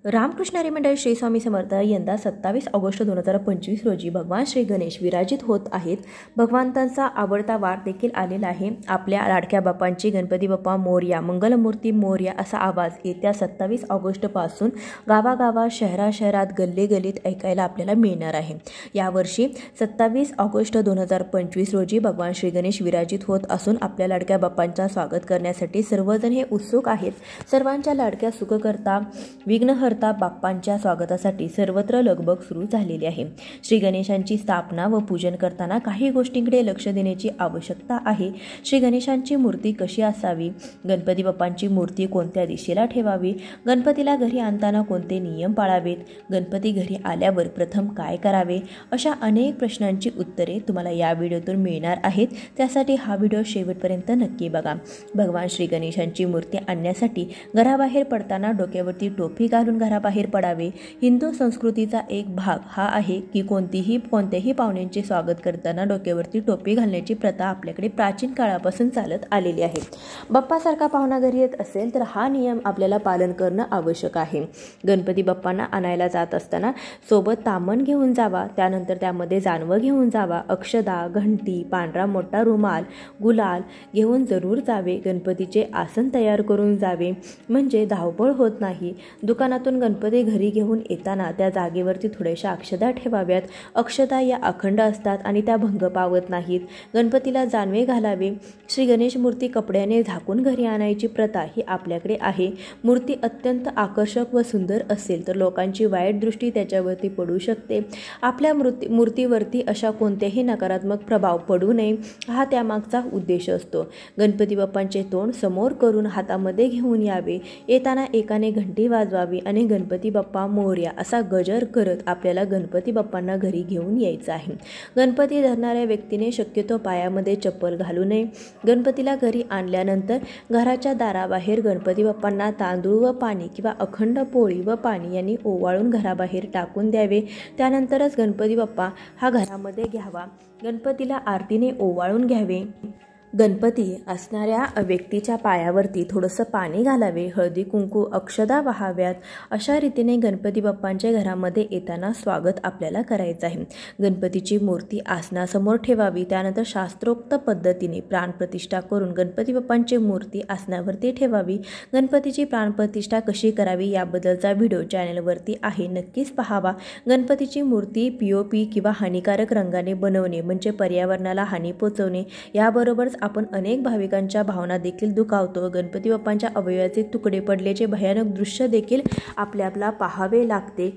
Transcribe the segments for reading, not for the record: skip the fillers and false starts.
रामकृष्ण हरी मंडळ श्री स्वामी समर्थ यंदा 27 ऑगस्ट 2025 रोजी भगवान श्री गणेश विराजित होत आहेत। भगवंतांचा आवडता वार देखील आलेला आहे। आपल्या लाडक्या बाप्पांची गणपती बाप्पा मोरया, मंगलमूर्ती मोरया असा आवाज येत्या 27 ऑगस्ट पासून गावागावात शहरात गल्लीगल्लीत ऐकायला आपल्याला मिळणार आहे। यावर्षी 27 ऑगस्ट 2025 रोजी भगवान श्री गणेश विराजित होत असून आपल्या लाडक्या बाप्पांचा स्वागत करण्यासाठी सर्वजण हे उत्सुक आहेत। सर्वांच्या लाडक्या सुखकर्ता विघ्नहर्ता बाप्पांच्या स्वागतासाठी सर्वत्र लगबग सुरू झालेली आहे। श्री गणेशांची स्थापना व पूजन करताना काही गोष्टींकडे लक्ष देण्याची आवश्यकता आहे। श्री गणेशांची मूर्ती कशी असावी, गणपती बाप्पांची मूर्ती कोणत्या दिशेला ठेवावी, गणपतीला घरी आणताना कोणते नियम पाळावेत, गणपती घरी आल्यावर प्रथम काय करावे, अशा अनेक प्रश्नांची उत्तरे तुम्हाला या व्हिडिओतून मिळणार आहेत। त्यासाठी हा व्हिडिओ शेवटपर्यंत नक्की बघा। भगवान श्री गणेशांची मूर्ती आणण्यासाठी घराबाहेर पडताना डोक्यावरती टोपी घालून घराबाहेर पडावे। हिंदू संस्कृतीचा एक भाग हा आहे की कोणत्याही पाहुण्यांचे स्वागत करताना डोक्यावरती टोपी घालण्याची प्रथा आपल्याकडे प्राचीन काळापासून चालत आलेली आहे। बाप्पासारखा पाहुणा घरी येत असेल तर हा नियम आपल्याला पालन करणं आवश्यक आहे। गणपती बाप्पांना आणायला जात असताना सोबत तामण घेऊन जावा, त्यानंतर त्यामध्ये जानवं घेऊन जावा, अक्षदा, घंटी, पांढरा मोठा रुमाल, गुलाल घेऊन जरूर जावे। गणपतीचे आसन तयार करून जावे म्हणजे धावपळ होत नाही। दुकानातून गणपती घरी घेऊन येताना त्या जागेवरती थोड्याशा अक्षदा ठेवाव्यात। अक्षदा या अखंड असतात आणि त्या भंग पावत नाहीत। गणपतीला जानवे घालावे। श्री गणेश मूर्ती कपड्याने झाकून घरी आणायची प्रथा ही आपल्याकडे आहे। मूर्ती अत्यंत आकर्षक व सुंदर असेल तर लोकांची वाईट दृष्टी त्याच्यावरती पडू शकते। आपल्या मूर्तीवरती अशा कोणत्याही नकारात्मक प्रभाव पडू नये हा त्यामागचा उद्देश असतो। गणपती बाप्पांचे तोंड समोर करून हातामध्ये घेऊन यावे। येताना एकाने घंटी वाजवावी आणि गणपती बाप्पा मोरया असा गजर करत आपल्याला गणपती बाप्पांना घरी घेऊन यायचं आहे। गणपती धरणाऱ्या व्यक्तीने शक्यतो पायामध्ये चप्पल घालू नये। गणपतीला घरी आणल्यानंतर घराच्या दाराबाहेर गणपती बाप्पांना तांदूळ व पाणी किंवा अखंड पोळी व पाणी यांनी ओवाळून घराबाहेर टाकून द्यावे। त्यानंतरच गणपती बाप्पा हा घरामध्ये घ्यावा। गणपतीला आरतीने ओवाळून घ्यावे। गणपती असणाऱ्या व्यक्तीच्या पायावरती थोडंसं पाणी घालावे, हळदी कुंकू अक्षदा वाहाव्यात। अशा रीतीने गणपती बाप्पांच्या घरामध्ये येताना स्वागत आपल्याला करायचं आहे। गणपतीची मूर्ती आसनासमोर ठेवावी। त्यानंतर शास्त्रोक्त पद्धतीने प्राणप्रतिष्ठा करून गणपती बाप्पांची मूर्ती आसनावरती ठेवावी। गणपतीची प्राणप्रतिष्ठा कशी करावी याबद्दलचा व्हिडिओ चॅनलवरती आहे, नक्कीच पाहावा। गणपतीची मूर्ती POP किंवा हानिकारक रंगाने बनवणे म्हणजे पर्यावरणाला हानी पोचवणे। याबरोबरच आपण अनेक भाविकांच्या भावना देखील दुखावतो। गणपती बाप्पांच्या अवयवाचे तुकडे पडल्याचे भयानक दृश्य देखील आपल्याला पाहावे लागते।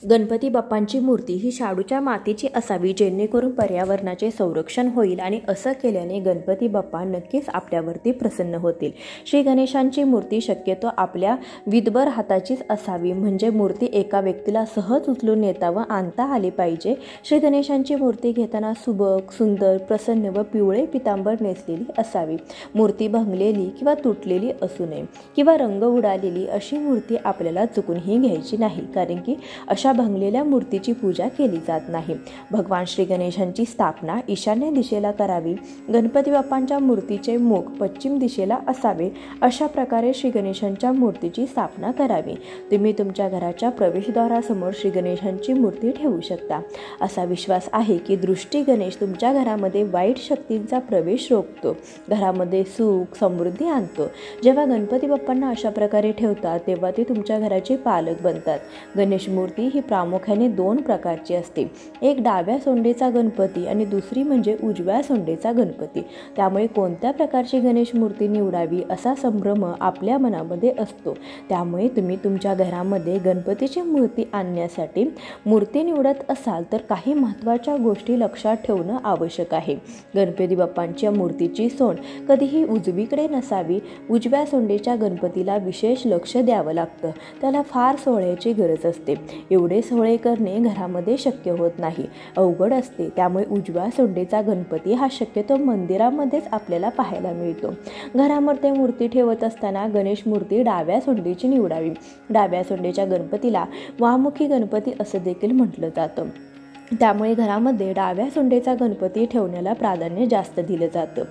गणपती बाप्पांची मूर्ती ही शाडूच्या मातीची असावी जेणेकरून पर्यावरणाचे संरक्षण होईल आणि असं केल्याने गणपती बाप्पा नक्कीच आपल्यावरती प्रसन्न होतील। श्री गणेशांची मूर्ती शक्यतो आपल्या विदभर हाताचीच असावी म्हणजे मूर्ती एका व्यक्तीला सहज उचलून नेता व आणता आली पाहिजे। श्री गणेशांची मूर्ती घेताना सुबक, सुंदर, प्रसन्न व पिवळे पितांबर नेसलेली असावी। मूर्ती भंगलेली किंवा तुटलेली असू नये किंवा रंग उडालेली अशी मूर्ती आपल्याला चुकूनही घ्यायची नाही, कारण की अशा भंगलेल्या मूर्तीची पूजा केली जात नाही। भगवान श्री गणेशांची स्थापना ईशान्य दिशेला करावी। गणपती बाप्पांच्या मूर्तीचे मुख पश्चिम दिशेला असावे। अशा प्रकारे श्री गणेशांच्या मूर्तीची स्थापना करावी। तुम्ही तुमच्या घराच्या प्रवेशद्वारासमोर श्री गणेशांची मूर्ती ठेवू शकता। असा विश्वास आहे की दृष्टी गणेश तुमच्या घरामध्ये वाईट शक्तींचा प्रवेश रोखतो, घरामध्ये सुख समृद्धी आणतो। जेव्हा गणपती बाप्पांना अशा प्रकारे ठेवतात तेव्हा ते तुमच्या घराचे पालक बनतात। गणेश मूर्ती ही प्रामुख्याने 2 प्रकारची असते, एक डाव्या सोंडेचा गणपती आणि दुसरी म्हणजे उजव्या सोंडेचा गणपती। त्यामुळे कोणत्या प्रकारची गणेश मूर्ती निवडावी असा संभ्रम आपल्या मनामध्ये असतो। त्यामुळे तुम्ही तुमच्या घरामध्ये गणपतीची मूर्ती आणण्यासाठी मूर्ती निवडत असाल तर काही महत्त्वाच्या गोष्टी लक्षात ठेवणं आवश्यक आहे। गणपती बाप्पांच्या मूर्तीची सोंड कधीही उजवीकडे नसावी। उजव्या सोंडेच्या गणपतीला विशेष लक्ष द्यावं लागतं, त्याला फार सोहळ्याची गरज असते। एवढे सोहळे करणे घरामध्ये शक्य होत नाही, अवघड असते। त्यामुळे उजव्या सोंडेचा गणपती हा शक्यतो मंदिरामध्येच आपल्याला पाहायला मिळतो। घरामध्ये मूर्ती ठेवत असताना गणेश मूर्ती डाव्या सोंडेची निवडावी। डाव्या सोंडेच्या गणपतीला वाममुखी गणपती असं देखील म्हटलं जातं। त्यामुळे घरामध्ये डाव्या सोंडेचा गणपती ठेवण्याला प्राधान्य जास्त दिलं जातं।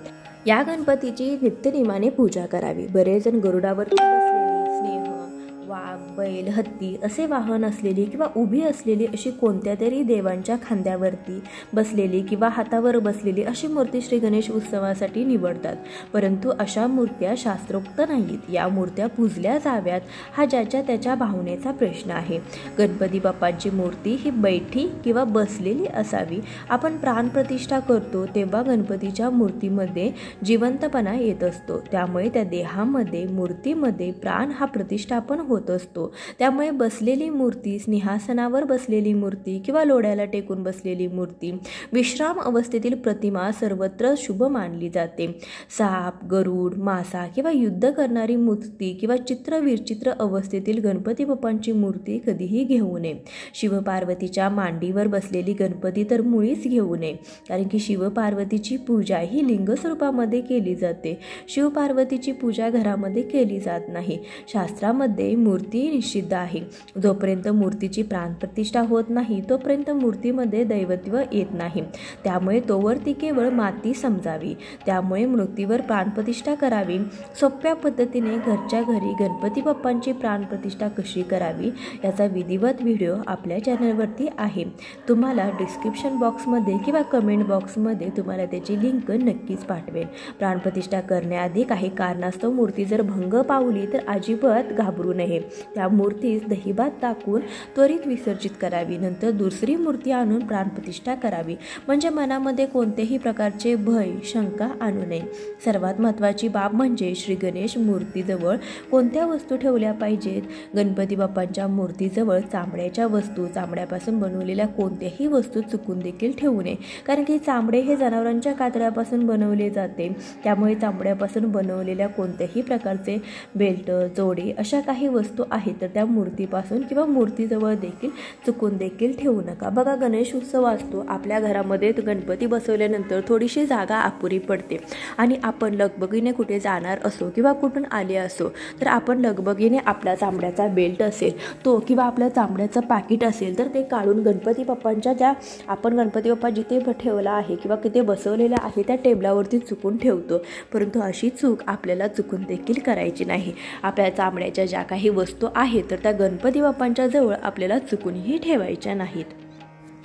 या गणपतीची नित्यनेमाने पूजा करावी। बरेच जण गरुडावरती बसलेले, स्नेह, वाघ, बैल, हत्ती असे वाहन असलेली किंवा उभी असलेली अशी कोणत्या तरी देवांच्या खांद्यावरती बसलेली किंवा हातावर बसलेली अशी मूर्ती श्री गणेश उत्सवासाठी निवडतात. परंतु अशा मूर्त्या शास्त्रोक्त नाहीत. या मूर्त्या पूजल्या जाव्यात हा ज्याच्या त्याच्या भावनेचा प्रश्न आहे. गणपती बाप्पांची मूर्ती ही बैठी किंवा बसलेली असावी. आपण प्राणप्रतिष्ठा करतो तेव्हा गणपतीच्या मूर्तीमध्ये जिवंतपणा येत असतो. त्यामुळे त्या देहामध्ये मूर्तीमध्ये प्राण हा प्रतिष्ठापन होत असतो. त्यामुळे बसलेली मूर्ती, सिंहासनावर बसलेली मूर्ती किंवा लोढ्याला टेकून बसलेली मूर्ती, विश्राम अवस्थेतील प्रतिमा सर्वत्र शुभ मानली जाते. साप, गरुड, मासा किंवा युद्ध करणारी मूर्ती किंवा चित्र अवस्थेतील गणपती बाप्पांची मूर्ती कधीही घेऊ नये. शिवपार्वतीच्या मांडीवर बसलेली गणपती तर मुळीच घेऊ नये, कारण की शिवपार्वतीची पूजा ही लिंग स्वरूपामध्ये केली जाते. शिवपार्वतीची पूजा घरामध्ये केली जात नाही. शास्त्रामध्ये मूर्ती निषिद्ध आहे. जोपर्यंत मूर्तीची प्राणप्रतिष्ठा होत नाही तोपर्यंत मूर्तीमध्ये दैवत्व येत नाही. त्यामुळे तोवर ती केवळ माती समजावी. त्यामुळे मूर्तीवर प्राणप्रतिष्ठा करावी. सोप्या पद्धतीने घरच्या घरी गणपती बाप्पांची प्राणप्रतिष्ठा कशी करावी याचा विधिवत व्हिडिओ आपल्या चॅनलवरती आहे. तुम्हाला डिस्क्रिप्शन बॉक्समध्ये किंवा कमेंट बॉक्समध्ये तुम्हाला त्याची लिंक नक्कीच पाठवेल. प्राणप्रतिष्ठा करण्याआधी काही कारणास्तव मूर्ती जर भंग पावली तर अजिबात घाबरू नये. त्या मूर्तीस दहीभात टाकून त्वरित विसर्जित करावी. नंतर दुसरी मूर्ती आणून प्राणप्रतिष्ठा करावी. म्हणजे मनामध्ये कोणत्याही प्रकारचे भय, शंका आणू नये. सर्वात महत्त्वाची बाब म्हणजे श्री गणेश मूर्तीजवळ कोणत्या वस्तू ठेवल्या पाहिजेत. गणपती बाप्पांच्या मूर्तीजवळ चामड्याच्या वस्तू, चामड्यापासून बनवलेल्या कोणत्याही वस्तू चुकून देखील ठेवू नये. कारण की चामडे हे जनावरांच्या कातड्यापासून बनवले जाते. त्यामुळे चामड्यापासून बनवलेल्या कोणत्याही प्रकारचे बेल्ट, जोडे अशा काही वस्तू आहेत तर त्या मूर्तीपासून किंवा मूर्तीजवळ देखील चुकून देखील ठेवू नका. बघा, गणेश उत्सव असतो, आपल्या घरामध्ये गणपती बसवल्यानंतर थोडीशी जागा अपुरी पडते आणि आपण लगबगीने कुठे जाणार असो किंवा कुठून आले असो तर आपण लगबगीने आपला चामड्याचा बेल्ट असेल तो किंवा आपल्या चामड्याचं पाकिट असेल तर ते काढून गणपती बाप्पांच्या ज्या आपण गणपती बाप्पा जिथे ठेवला आहे किंवा किती बसवलेला आहे त्या टेबलावरती चुकून ठेवतो. परंतु अशी चूक आपल्याला चुकून देखील करायची नाही. आपल्या चामड्याच्या ज्या काही वस्तू आहेत तर त्या गणपती बाप्पांच्या जवळ आपल्याला चुकूनही ठेवायच्या नाहीत.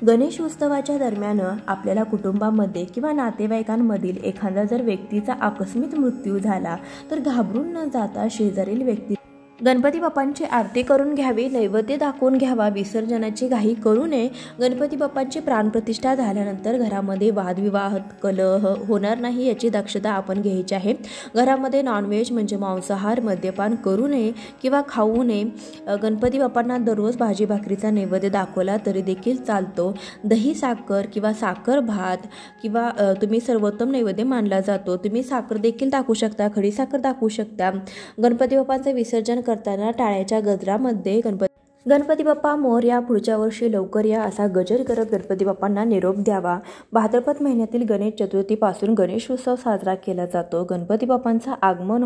गणेश उत्सवाच्या दरम्यान आपल्याला कुटुंबामध्ये किंवा नातेवाईकांमधील एखादा जर व्यक्तीचा आकस्मिक मृत्यू झाला तर घाबरून न जाता शेजारील व्यक्ती गणपती बाप्पांची आरती करून घ्यावी, नैवेद्य दाखवून घ्यावा. विसर्जनाची घाई करू नये. गणपती बाप्पांची प्राणप्रतिष्ठा झाल्यानंतर घरामध्ये वादविवाद, कलह होणार नाही याची दक्षता आपण घ्यायची आहे. घरामध्ये नॉनव्हेज म्हणजे मांसाहार, मद्यपान करू नये किंवा खाऊ नये. गणपती बाप्पांना दररोज भाजी भाकरीचा नैवेद्य दाखवला तरी देखील चालतो. दही साखर किंवा साखर भात किंवा तुम्ही सर्वोत्तम नैवेद्य मानला जातो. तुम्ही साखर देखील दाखवू शकता, खडी साखर दाखवू शकता. गणपती बाप्पांचे विसर्जन करताना टाळ्याच्या गजरामध्ये गणपती बाप्पा मोरया, पुढच्या वर्षी लवकर या असा गजर करत गणपती बाप्पांना निरोप द्यावा. भाद्रपद महिन्यातील गणेश चतुर्थीपासून गणेश उत्सव साजरा केला जातो. गणपती बाप्पांचं आगमन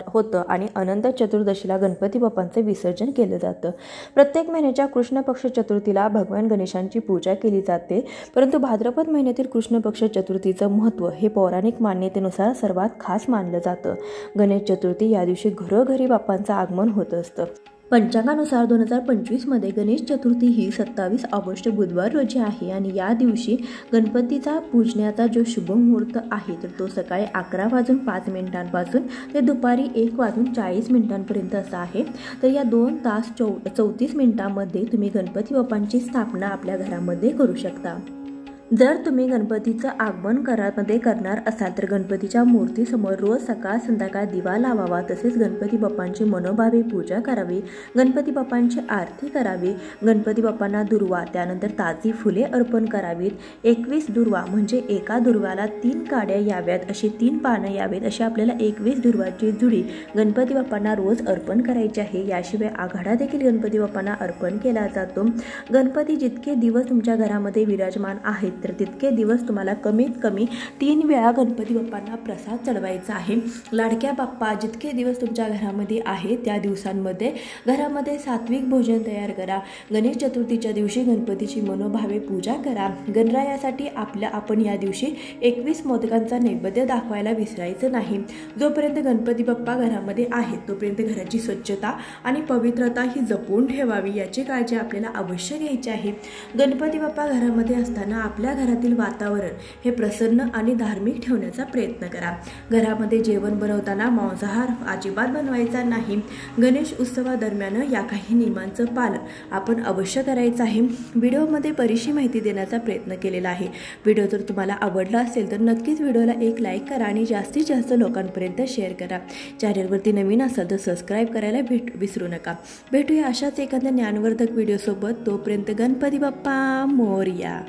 होतं आणि अनंत चतुर्दशीला गणपती बाप्पांचं विसर्जन केलं जातं. प्रत्येक महिन्याच्या कृष्ण पक्ष चतुर्थीला भगवान गणेशांची पूजा केली जाते. परंतु भाद्रपद महिन्यातील कृष्ण पक्ष चतुर्थीचं महत्त्व हे पौराणिक मान्यतेनुसार सर्वात खास मानलं जातं. गणेश चतुर्थी या दिवशी घरोघरी बाप्पांचं आगमन होत असतं. पंचांगानुसार 2025 गणेश चतुर्थी ही 27 ऑगस्ट बुधवार रोजी आहे आणि या दिवशी गणपतीचा पूजण्याचा जो शुभ मुहूर्त आहे तर तो सकाळी 11:05 ते दुपारी 1:40 असा आहे. तर या 2 तास 34 मिनिटांमध्ये तुम्ही गणपती बाप्पांची स्थापना आपल्या घरामध्ये करू शकता. जर तुम्ही गणपतीचं आगमन घरामध्ये करणार असाल तर गणपतीच्या मूर्तीसमोर रोज सकाळ संध्याकाळ दिवा लावावा. तसेच गणपती बाप्पांची मनोभावे पूजा करावी. गणपती बाप्पांची आरती करावी. गणपती बाप्पांना दुर्वा, त्यानंतर ताजी फुले अर्पण करावीत. 21 दुर्वा म्हणजे एका दुर्व्याला 3 काड्या याव्यात, अशी 3 पानं यावेत, अशी आपल्याला 21 दुर्वाची जुडी गणपती बाप्पांना रोज अर्पण करायची आहे. याशिवाय आघाडा देखील गणपती बाप्पांना अर्पण केला जातो. गणपती जितके दिवस तुमच्या घरामध्ये विराजमान आहेत तर तितके दिवस तुम्हाला कमीत कमी 3 वेळा गणपती बाप्पांना प्रसाद चढवायचा आहे। लाडक्या बाप्पा जितके दिवस तुमच्या घरामध्ये आहे त्या दिवसांमध्ये घरामध्ये सात्विक भोजन तयार करा। गणेश चतुर्थीच्या दिवशी गणपतीची मनोभावे पूजा करा। गणरायासाठी आपण या दिवशी 21 मोदकांचा नैवेद्य दाखवायला विसरायचं नाही। जोपर्यंत गणपती बाप्पा घरामध्ये आहेत तोपर्यंत घराची स्वच्छता आणि पवित्रता ही जपून ठेवावी याची काळजी आपल्याला अवश्य घ्यायची आहे। गणपती बाप्पा घरामध्ये असताना आपल्या घरातील वातावरण हे प्रसन्न आणि धार्मिक ठेवण्याचा प्रयत्न करा। घरामध्ये जेवण बनवताना मांसाहार अजिबात बनवायचा नाही। गणेश उत्सवादरम्यान या काही नियमांचं पालन आपण अवश्य करायचं आहे। व्हिडिओमध्ये बरीचशी माहिती देण्याचा प्रयत्न केलेला आहे। व्हिडिओ जर तुम्हाला आवडला असेल तर नक्कीच व्हिडिओला एक लाईक करा आणि जास्तीत जास्त लोकांपर्यंत शेअर करा। चॅनलवरती नवीन असाल तर सबस्क्राईब करायला विसरू नका। भेटूया अशाच एखाद्या ज्ञानवर्धक व्हिडिओसोबत, तोपर्यंत गणपती बाप्पा मोरया।